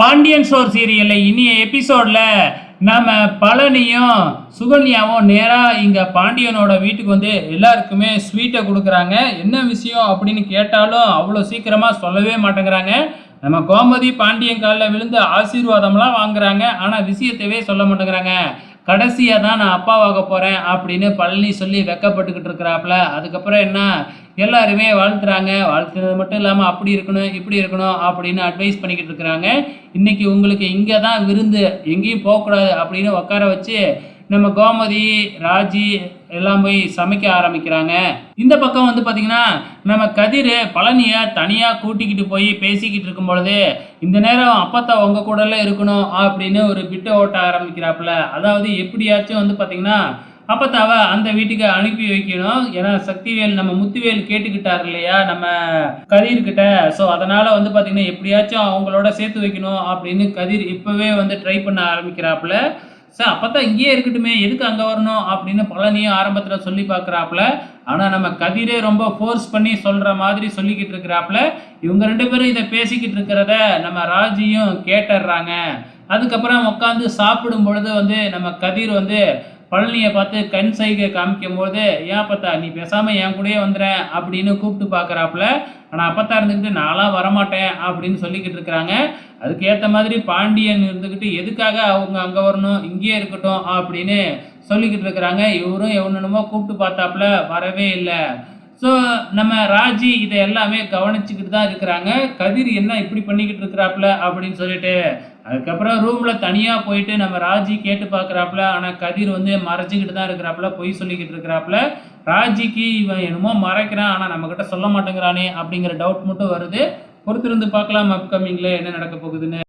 Pandian store சீரியல்ல இனிய எபிசோட்ல நம்ம பழனியும் சுகன்யாவும் நேராக இங்கே பாண்டியனோட வீட்டுக்கு வந்து எல்லாருக்குமே ஸ்வீட்டை கொடுக்குறாங்க. என்ன விஷயம் அப்படின்னு கேட்டாலும் அவ்வளோ சீக்கிரமாக சொல்லவே மாட்டேங்கிறாங்க. நம்ம கோமதி பாண்டியன் காலில் விழுந்து ஆசீர்வாதம்லாம் வாங்குறாங்க. ஆனால் விஷயத்தவே சொல்ல மாட்டேங்கிறாங்க. கடைசியாக தான் நான் அப்பாவாக போகிறேன் அப்படின்னு பழனி சொல்லி வெக்கப்பட்டுக்கிட்டு இருக்கிறாப்புல. அதுக்கப்புறம் என்ன, எல்லாருமே வாழ்த்துறாங்க. வாழ்த்துறது மட்டும் இல்லாமல் அப்படி இருக்கணும் இப்படி இருக்கணும் அப்படின்னு அட்வைஸ் பண்ணிக்கிட்டு இருக்கிறாங்க. இன்னைக்கு உங்களுக்கு இங்கே தான் விருந்து, எங்கேயும் போகக்கூடாது அப்படின்னு உட்கார வச்சு நம்ம கோமதி ராஜி எல்லாம் போய் சமைக்க ஆரம்பிக்கிறாங்க. இந்த பக்கம் வந்து பார்த்தீங்கன்னா நம்ம கதிர் பழனியை தனியாக கூட்டிக்கிட்டு போய் பேசிக்கிட்டு இருக்கும் பொழுது, இந்த நேரம் அப்பத்தா உங்க கூடல இருக்கணும் அப்படின்னு ஒரு பிட்டை ஓட்ட ஆரம்பிக்கிறாப்புல. அதாவது எப்படியாச்சும் வந்து பார்த்தீங்கன்னா அப்பத்தாவை அந்த வீட்டுக்கு அனுப்பி வைக்கணும். ஏன்னா சக்திவேல் நம்ம முத்துவேல் கேட்டுக்கிட்டார் இல்லையா நம்ம கதிர்கிட்ட. ஸோ அதனால வந்து பார்த்தீங்கன்னா எப்படியாச்சும் அவங்களோட சேர்த்து வைக்கணும் அப்படின்னு கதிர் இப்பவே வந்து ட்ரை பண்ண ஆரம்பிக்கிறாப்புல. சார் அப்பதான் இங்கேயே இருக்கட்டுமே, எதுக்கு அங்கே வரணும் அப்படின்னு பழனியும் ஆரம்பத்தில் சொல்லி பார்க்குறாப்புல. ஆனால் நம்ம கதிரே ரொம்ப ஃபோர்ஸ் பண்ணி சொல்கிற மாதிரி சொல்லிக்கிட்டு இருக்கிறாப்புல. இவங்க ரெண்டு பேரும் இதை பேசிக்கிட்டு இருக்கிறத நம்ம ராஜியும் கேட்டுடுறாங்க. அதுக்கப்புறம் உட்காந்து சாப்பிடும் பொழுது வந்து நம்ம கதிர் வந்து பழனியை பார்த்து கண் சைகை காமிக்கும் போது, ஏன் பார்த்தா நீ பேசாமல் என் கூடயே வந்துடுறேன் அப்படின்னு கூப்பிட்டு பார்க்குறாப்புல. ஆனால் அப்பத்தா இருந்துக்கிட்டு நான்லாம் வரமாட்டேன் அப்படின்னு சொல்லிக்கிட்டு இருக்கிறாங்க. அதுக்கு ஏற்ற மாதிரி பாண்டியன் இருந்துக்கிட்டு எதுக்காக அவங்க அங்கே வரணும், இங்கேயே இருக்கட்டும் அப்படின்னு சொல்லிக்கிட்டு இருக்கிறாங்க. இவரும் எவனமோ கூப்பிட்டு பார்த்தாப்புல, வரவே இல்லை. ஸோ நம்ம ராஜி இதை எல்லாமே கவனிச்சுக்கிட்டு தான் இருக்கிறாங்க. கதிர் என்ன இப்படி பண்ணிக்கிட்டு இருக்கிறாப்புல அப்படின்னு சொல்லிட்டு அதுக்கப்புறம் ரூமில் தனியாக போயிட்டு நம்ம ராஜி கேட்டு பார்க்குறாப்புல. ஆனால் கதிர் வந்து மறைச்சிக்கிட்டு தான் இருக்கிறாப்புல, பொய் சொல்லிக்கிட்டு இருக்கிறாப்புல. ராஜிக்கு இவன் என்னமோ மறைக்கிறான், ஆனால் நம்மக்கிட்ட சொல்ல மாட்டேங்கிறானே அப்படிங்கிற டவுட் மட்டும் வருது. பொறுத்திருந்து பார்க்கலாம் அப்கமிங்கில் என்ன நடக்க போகுதுன்னு.